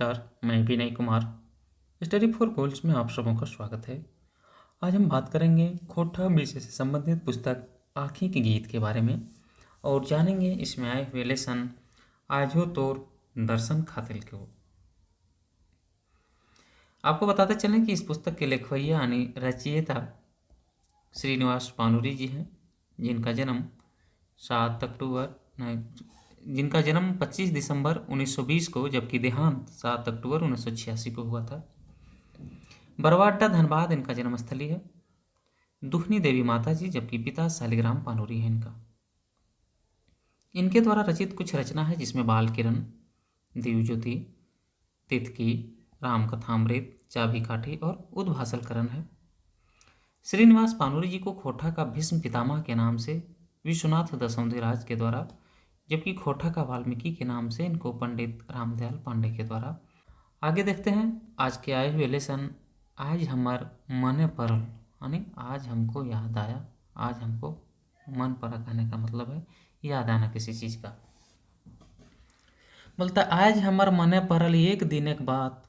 नमस्कार, मैं Vinay Kumar. Study for goals में आप सबों का स्वागत है। आज हम बात करेंगे खोटा विषय से संबंधित पुस्तक आँखी के गीत के बारे में और जानेंगे इसमें आए हुए लेसन आजो तोर दर्शन खातिल को। आपको बताते चलें कि इस पुस्तक के लेखवैया यानी रचयिता श्रीनिवास पानुरी जी हैं, जिनका जन्म 25 दिसंबर 1920 को, जबकि देहांत 7 अक्टूबर 1986 को हुआ था। बरवाड्डा धनबाद इनका जन्मस्थली है। दुहनी देवी माता जी, जबकि पिता शालिग्राम पानुरी है इनका। इनके द्वारा रचित कुछ रचना है जिसमें बाल किरण, दिव्यज्योति, तितकी, राम कथामृत, चाबी काठी और उद्भासल करण है। श्रीनिवास पानुरी जी को खोटा का भीष्म पितामह के नाम से विश्वनाथ दसौंधीराज के द्वारा, जबकि खोटा का वाल्मीकि के नाम से इनको पंडित रामदयाल पांडे के द्वारा। आगे देखते हैं आज के आए हुए लेसन आज हमार मने परल, यानी आज हमको याद आया। आज हमको मन पड़ा कहने का मतलब है याद आना किसी चीज़ का। बोलता आज हमार मने परल एक दिन एक बात,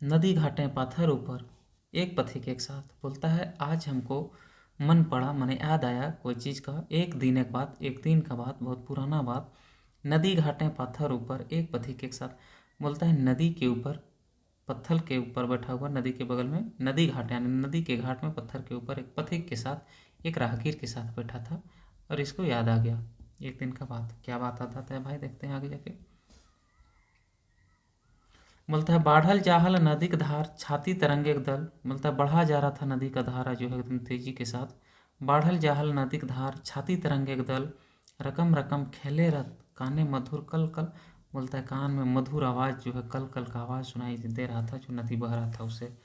नदी घाटे पाथर ऊपर एक पथिक एक साथ। बोलता है आज हमको मन पड़ा, मने याद आया कोई चीज़ का, एक दिन एक बात, एक दिन का बात, बहुत पुराना बात। नदी घाटे पाथर ऊपर एक पथिक एक साथ। बोलता है नदी के ऊपर, पत्थर के ऊपर बैठा हुआ, नदी के बगल में नदी घाट यानी नदी के घाट में पत्थर के ऊपर एक पथिक के साथ, एक राहगीर के साथ बैठा था और इसको याद आ गया एक दिन का बात। क्या बात आता है भाई, देखते हैं आगे जाके। बोलता है बाढ़ल जाहल नदी का धार, छाती तरंगे एक दल। बोलता है बढ़ा जा रहा था नदी का धारा जो है एकदम तेजी के साथ। बाढ़ल जाहल नदी का धार, छाती तरंगे एक दल, रकम रकम खेले रत, काने मधुर कल कल। बोलता है कान में मधुर आवाज़ जो है, कल कल का आवाज़ सुनाई दे रहा था जो नदी बह रहा था उसे।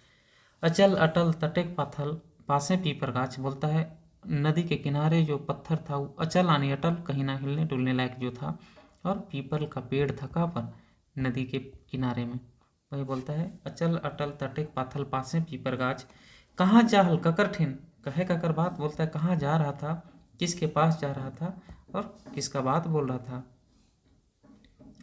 अचल अटल तटेक पाथल, पासे पीपर गाछ। बोलता है नदी के किनारे जो पत्थर था वो अचल यानी अटल, कहीं ना हिलने डुलने लायक जो था, और पीपल का पेड़ था कहाँ पर, नदी के किनारे में। वही बोलता है अचल अटल तटेक पाथल पासे पीपर गाछ, कहाँ जाहल ककर ठिन, कहे ककर बात। बोलता है कहाँ जा रहा था, किसके पास जा रहा था और किसका बात बोल रहा था।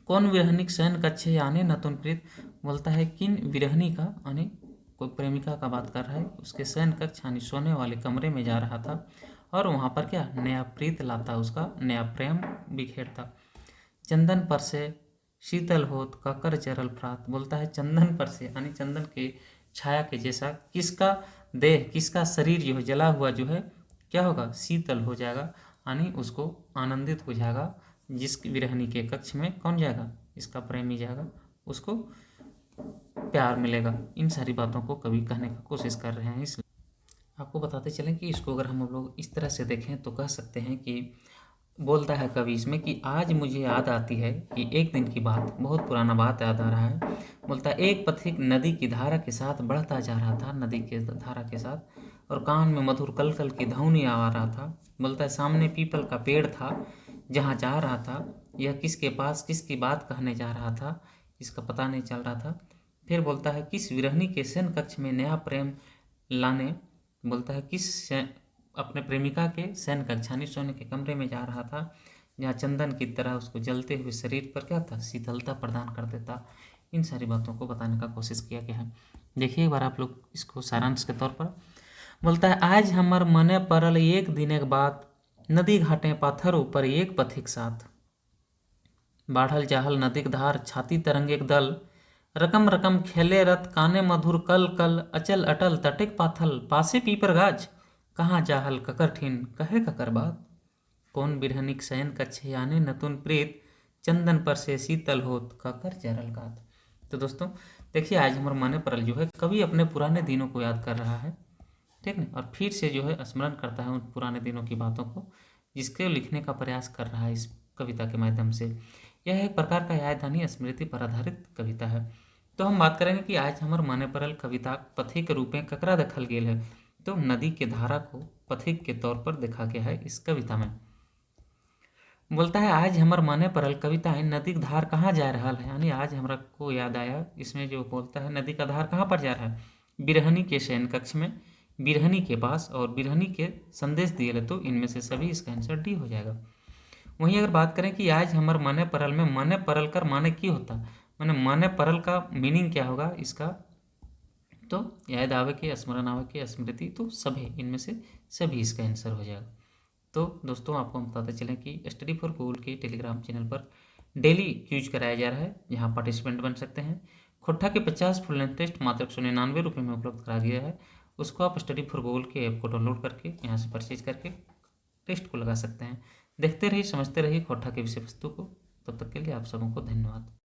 कौन विरहनिक शयन कच्छे यानी नतुन प्रीत। बोलता है किन विरहनी का यानी कोई प्रेमिका का बात कर रहा है, उसके शयन कक्ष यानी सोने वाले कमरे में जा रहा था और वहाँ पर क्या नया प्रीत लाता, उसका नया प्रेम बिखेरता। चंदन पर से शीतल होत ककर चरल प्रात। बोलता है चंदन पर से यानी चंदन के छाया के जैसा किसका देह, किसका शरीर जो है जला हुआ जो है क्या होगा, शीतल हो जाएगा यानी उसको आनंदित हो जाएगा। जिस विरहनी के कक्ष में कौन जाएगा, इसका प्रेमी जाएगा, उसको प्यार मिलेगा। इन सारी बातों को कवि कहने की कोशिश कर रहे हैं। इसलिए आपको बताते चलें कि इसको अगर हम लोग इस तरह से देखें तो कह सकते हैं कि बोलता है कवि इसमें कि आज मुझे याद आती है कि एक दिन की बात, बहुत पुराना बात याद आ रहा है। बोलता है एक पथिक नदी की धारा के साथ बढ़ता जा रहा था, नदी के धारा के साथ, और कान में मधुर कल कल की ध्वनि आ रहा था। बोलता है सामने पीपल का पेड़ था जहाँ जा रहा था, यह किसके पास किसकी बात कहने जा रहा था इसका पता नहीं चल रहा था। फिर बोलता है किस विरहनी के शयन कक्ष में नया प्रेम लाने। बोलता है किस अपने प्रेमिका के शयन कक्ष यानी सोने के कमरे में जा रहा था, जहाँ चंदन की तरह उसको जलते हुए शरीर पर क्या था, शीतलता प्रदान कर देता। इन सारी बातों को बताने का कोशिश किया गया है। देखिए एक बार आप लोग इसको सारांश के तौर पर। बोलता है आज हमर मने परल एक दिन एक बात, नदी घाटे पाथर ऊपर एक पथिक साथ। बाढ़ल जाहल नदिक धार, छाती तरंग एक दल, रकम रकम खेले रत, काने मधुर कल कल, अचल अटल तटेक पाथल पासे पीपर गाछ, कहाँ जाहल ककर ठिन, कहे ककर बात। कौन बिरहनिक शयन कच्छे यानी नतुन प्रीत, चंदन पर से शीतल होत ककर चरल गात। तो दोस्तों देखिए आज हमारे माने परल जो है कवि अपने पुराने दिनों को याद कर रहा है, ठीक है, और फिर से जो है स्मरण करता है उन पुराने दिनों की बातों को, जिसके लिखने का प्रयास कर रहा है इस कविता के माध्यम से। यह एक प्रकार का याददानी स्मृति पर आधारित कविता है। तो हम बात करेंगे कि आज हमार माने परल कविता पथिक रूप में ककरा देखल गेल है, तो नदी के धारा को पथिक के तौर पर देखा गया है इस कविता में। बोलता है आज हमार माने परल कविता है नदी का धार कहाँ जा रहा है, यानी आज हमरा को याद आया। इसमें जो बोलता है नदी का धार कहाँ पर जा रहा है, बिरहनी के शयन कक्ष में, बिरहनी के पास, और बिरहनी के संदेश दिए, तो इनमें से सभी इसका आंसर डी हो जाएगा। वहीं अगर बात करें कि आज हमार मने परल में, मने परल कर माने की होता, मैंने मने परल का मीनिंग क्या होगा इसका, तो याद आवे के, स्मरण आवे के, स्मृति, तो सभी इनमें से सभी इसका आंसर हो जाएगा। तो दोस्तों आपको हम बताते चलें कि स्टडी फॉर गूगल के टेलीग्राम चैनल पर डेली क्यूज कराया जा रहा है, जहां पार्टिसिपेंट बन सकते हैं। खोट्टा के 50 फुल लेंथ टेस्ट मात्र 199 रुपये में उपलब्ध करा दिया है। उसको आप स्टडी फॉर गूगल के ऐप को डाउनलोड करके यहाँ से परचेज करके टेस्ट को लगा सकते हैं। देखते रहिए, समझते रहिए खोट्टा के विषय वस्तु को। तब तक के लिए आप सबों को धन्यवाद।